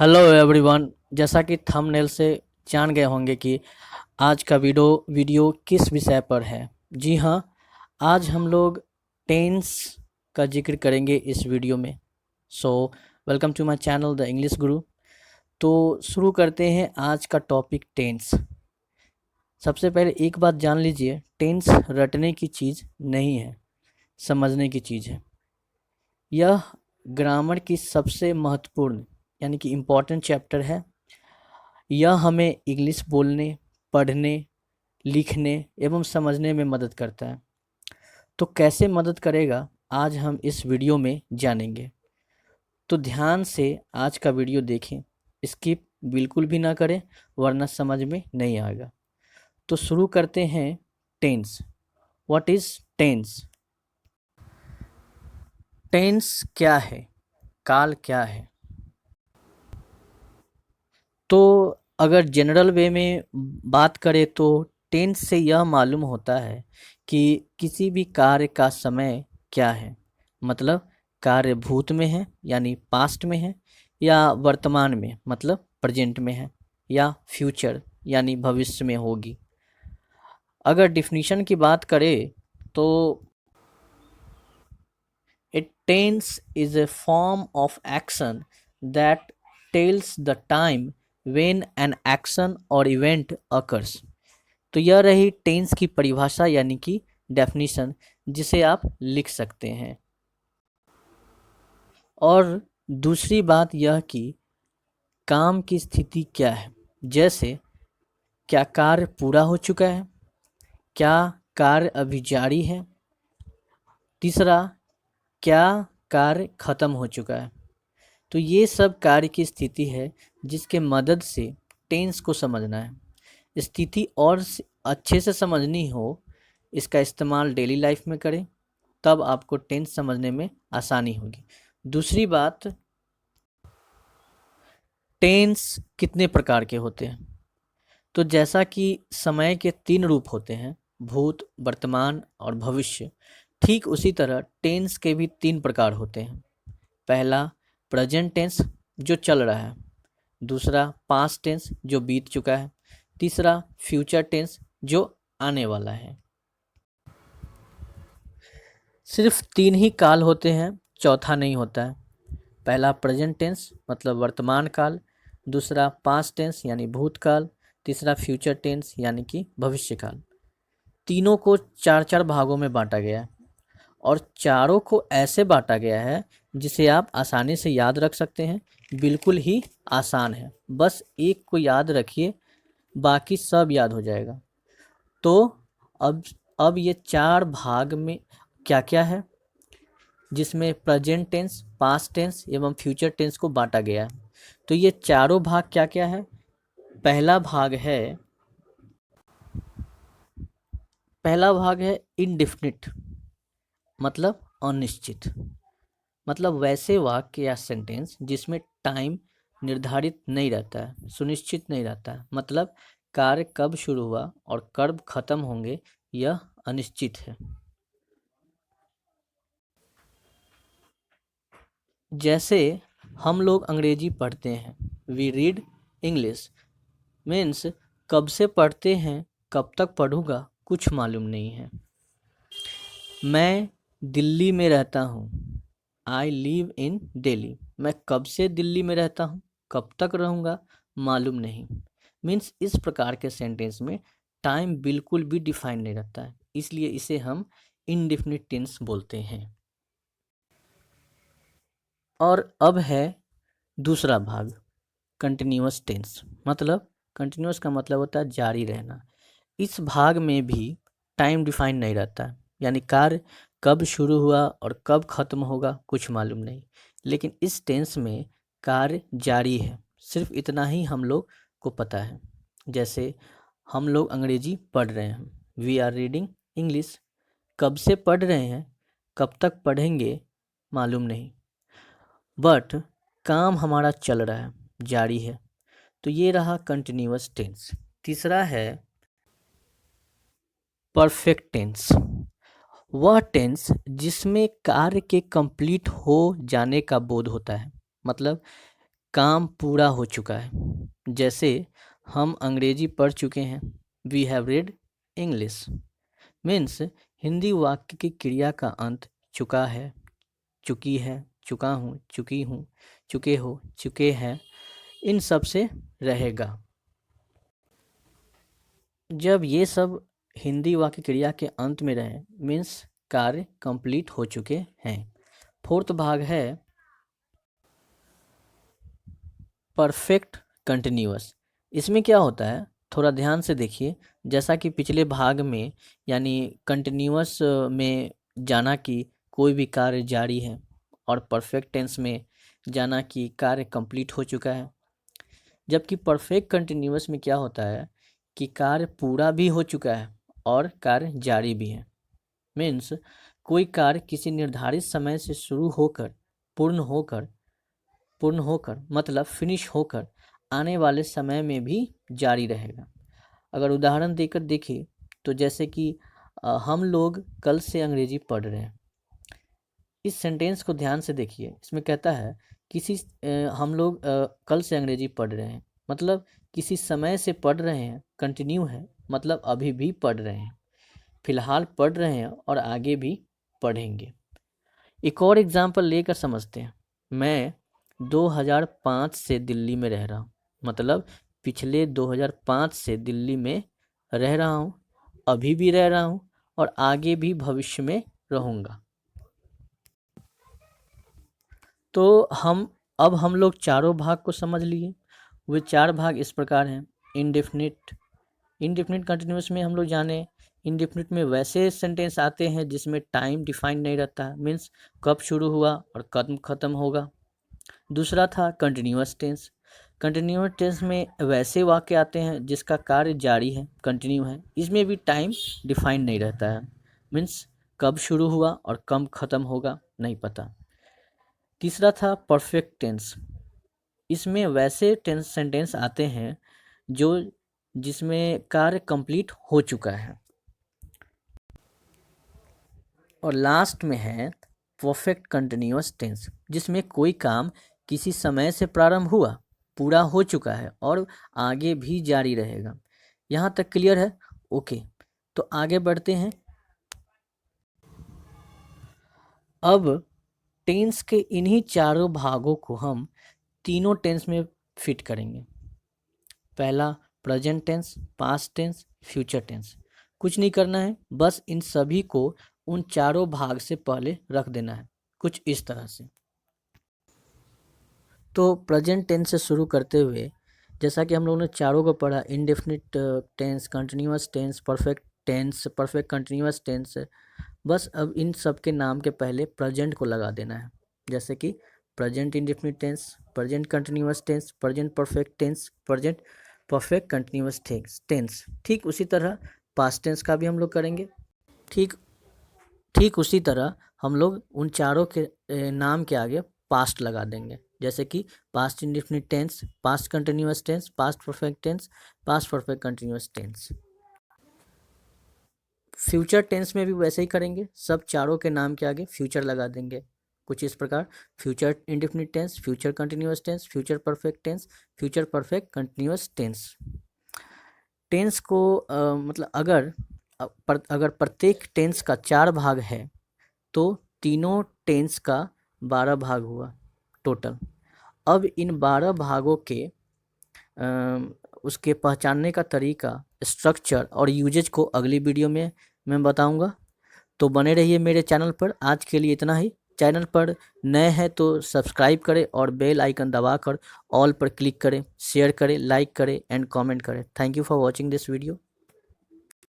Hello everyone. जैसा कि thumbnail से जान गए होंगे कि आज का वीडियो किस विषय पर है। जी हाँ, आज हम लोग टेंस का जिक्र करेंगे इस वीडियो में। So welcome to my channel the English guru. तो शुरू करते हैं आज का टॉपिक टेंस। सबसे पहले एक बात जान लीजिए, टेंस रटने की चीज़ नहीं है, समझने की चीज़ है। यह ग्रामर की सबसे महत्वपूर्ण यानी कि इम्पॉर्टेंट चैप्टर है। यह हमें इंग्लिश बोलने, पढ़ने, लिखने एवं समझने में मदद करता है। तो कैसे मदद करेगा, आज हम इस वीडियो में जानेंगे। तो ध्यान से आज का वीडियो देखें, स्किप बिल्कुल भी ना करें वरना समझ में नहीं आएगा। तो शुरू करते हैं। Tense. What is tense? Tense क्या है? काल क्या है? तो अगर जनरल वे में बात करें तो टेंस से यह मालूम होता है कि किसी भी कार्य का समय क्या है। मतलब कार्य भूत में है यानी पास्ट में है, या वर्तमान में मतलब प्रेजेंट में है, या फ्यूचर यानी भविष्य में होगी। अगर डिफिनीशन की बात करें तो a tense is a form of action that tells the time when an action or event occurs। तो यह रही टेंस की परिभाषा यानी कि डेफिनेशन, जिसे आप लिख सकते हैं। और दूसरी बात यह कि काम की स्थिति क्या है, जैसे क्या कार्य पूरा हो चुका है, क्या कार्य अभी जारी है, तीसरा क्या कार्य खत्म हो चुका है। तो ये सब कार्य की स्थिति है जिसके मदद से टेंस को समझना है। स्थिति और अच्छे से समझनी हो, इसका इस्तेमाल डेली लाइफ में करें, तब आपको टेंस समझने में आसानी होगी। दूसरी बात, टेंस कितने प्रकार के होते हैं? तो जैसा कि समय के 3 रूप होते हैं, भूत, वर्तमान और भविष्य, ठीक उसी तरह टेंस के भी 3 प्रकार होते हैं। पहला प्रेजेंट टेंस जो चल रहा है, दूसरा पास्ट टेंस जो बीत चुका है, तीसरा फ्यूचर टेंस जो आने वाला है। सिर्फ 3 ही काल होते हैं, चौथा नहीं होता है। पहला प्रेजेंट टेंस मतलब वर्तमान काल, दूसरा पास्ट टेंस यानी भूतकाल, तीसरा फ्यूचर टेंस यानी कि भविष्य काल। तीनों को 4-4 भागों में बांटा गया है, और चारों को ऐसे बांटा गया है जिसे आप आसानी से याद रख सकते हैं। बिल्कुल ही आसान है, बस एक को याद रखिए, बाकी सब याद हो जाएगा। तो अब अब ये 4 भाग में क्या क्या है, जिसमें प्रेजेंट टेंस, पास्ट टेंस एवं फ्यूचर टेंस को बांटा गया है। तो ये चारों भाग क्या क्या है? पहला भाग है इनडिफिनिट, मतलब अनिश्चित। मतलब वैसे वाक्य या सेंटेंस जिसमें टाइम निर्धारित नहीं रहता है, सुनिश्चित नहीं रहता है। मतलब कार्य कब शुरू हुआ और कब खत्म होंगे, यह अनिश्चित है। जैसे हम लोग अंग्रेजी पढ़ते हैं, वी रीड इंग्लिश, मीन्स कब से पढ़ते हैं, कब तक पढ़ूंगा कुछ मालूम नहीं है। मैं दिल्ली में रहता हूँ, आई लिव इन दिल्ली, मैं कब से दिल्ली में रहता हूँ, कब तक रहूँगा मालूम नहीं। मीन्स इस प्रकार के सेंटेंस में टाइम बिल्कुल भी डिफाइन नहीं रहता है, इसलिए इसे हम इनडिफिनिट टेंस बोलते हैं। और अब है दूसरा भाग, कंटिन्यूअस टेंस। मतलब कंटिन्यूअस का मतलब होता है जारी रहना। इस भाग में भी टाइम डिफाइन नहीं रहता है, यानी कार्य कब शुरू हुआ और कब खत्म होगा कुछ मालूम नहीं। लेकिन इस टेंस में कार्य जारी है, सिर्फ इतना ही हम लोग को पता है। जैसे हम लोग अंग्रेजी पढ़ रहे हैं, वी आर रीडिंग इंग्लिश, कब से पढ़ रहे हैं, कब तक पढ़ेंगे मालूम नहीं, बट काम हमारा चल रहा है, जारी है। तो ये रहा कंटिन्यूअस टेंस। तीसरा है परफेक्ट टेंस। वह टेंस जिसमें कार्य के कंप्लीट हो जाने का बोध होता है। मतलब काम पूरा हो चुका है। जैसे हम अंग्रेजी पढ़ चुके हैं, वी हैव रेड इंग्लिश। मीन्स हिंदी वाक्य की क्रिया का अंत चुका है, चुकी है, चुका हूँ, चुकी हूँ, चुके हो, चुके हैं, इन सब से रहेगा। जब ये सब हिंदी वाक्य क्रिया के अंत में रहे मीन्स कार्य कंप्लीट हो चुके हैं। फोर्थ भाग है परफेक्ट कंटिन्यूअस। इसमें क्या होता है, थोड़ा ध्यान से देखिए। जैसा कि पिछले भाग में यानी कंटिन्यूअस में जाना कि कोई भी कार्य जारी है, और परफेक्ट टेंस में जाना कि कार्य कंप्लीट हो चुका है। जबकि परफेक्ट कंटिन्यूअस में क्या होता है कि कार्य पूरा भी हो चुका है और कार्य जारी भी है। मीन्स कोई कार्य किसी निर्धारित समय से शुरू होकर पूर्ण होकर मतलब फिनिश होकर आने वाले समय में भी जारी रहेगा। अगर उदाहरण देकर देखें तो जैसे कि हम लोग कल से अंग्रेजी पढ़ रहे हैं। इस सेंटेंस को ध्यान से देखिए। इसमें कहता है हम लोग कल से अंग्रेजी पढ़ रहे हैं, मतलब किसी समय से पढ़ रहे हैं। कंटिन्यू है मतलब अभी भी पढ़ रहे हैं, फिलहाल पढ़ रहे हैं और आगे भी पढ़ेंगे। एक और एग्जाम्पल लेकर समझते हैं। मैं 2005 से दिल्ली में रह रहा हूँ, मतलब पिछले 2005 से दिल्ली में रह रहा हूँ, अभी भी रह रहा हूँ और आगे भी भविष्य में रहूँगा। तो अब हम लोग चारों भाग को समझ लिए। वे चार भाग इस प्रकार हैं। इंडेफिनिट कंटिन्यूअस में हम लोग जाने, इंडेफिनिट में वैसे सेंटेंस आते हैं जिसमें टाइम डिफाइन नहीं रहता है, मीन्स कब शुरू हुआ और कब खत्म होगा। दूसरा था कंटिन्यूअस टेंस। कंटिन्यूअस टेंस में वैसे वाक्य आते हैं जिसका कार्य जारी है, कंटिन्यू है, इसमें भी टाइम डिफाइन नहीं रहता है, मीन्स कब शुरू हुआ और कब खत्म होगा नहीं पता। तीसरा था परफेक्ट टेंस। इसमें वैसे सेंटेंस आते हैं जिसमें कार्य कंप्लीट हो चुका है। और लास्ट में है परफेक्ट कंटिन्यूअस टेंस, जिसमें कोई काम किसी समय से प्रारंभ हुआ, पूरा हो चुका है और आगे भी जारी रहेगा। यहाँ तक क्लियर है? ओके, तो आगे बढ़ते हैं। अब टेंस के इन्हीं चारों भागों को हम तीनों टेंस में फिट करेंगे। पहला present tense, past tense, future tense. कुछ नहीं करना है, बस इन सभी को उन चारों भाग से पहले रख देना है, कुछ इस तरह से। तो प्रेजेंट टेंस से शुरू करते हुए जैसा कि हम लोगों ने चारों को पढ़ा, indefinite tense, continuous tense, perfect tense, perfect continuous tense, बस अब इन सब के नाम के पहले प्रेजेंट को लगा देना है। जैसे कि present indefinite tense, present continuous tense, present perfect tense, present perfect continuous tense. ठीक उसी तरह पास्ट टेंस का भी हम लोग करेंगे। ठीक उसी तरह हम लोग उन चारों के नाम के आगे पास्ट लगा देंगे। जैसे कि past indefinite tense, past continuous tense, past perfect tense, past perfect continuous tense. Future tense में भी वैसे ही करेंगे, सब चारों के नाम के आगे फ्यूचर लगा देंगे, कुछ इस प्रकार। Future indefinite tense, future continuous tense, future perfect tense, future perfect continuous tense. Tense को मतलब अगर प्रत्येक टेंस का 4 भाग है तो तीनों टेंस का 12 भाग हुआ टोटल। अब इन 12 भागों के उसके पहचानने का तरीका, स्ट्रक्चर और यूजेज को अगली वीडियो में मैं बताऊंगा। तो बने रहिए मेरे चैनल पर। आज के लिए इतना ही। चैनल पर नए हैं तो सब्सक्राइब करें और बेल आइकन दबाकर ऑल पर क्लिक करें, शेयर करें, लाइक करें एंड कमेंट करें। Thank you for watching this video.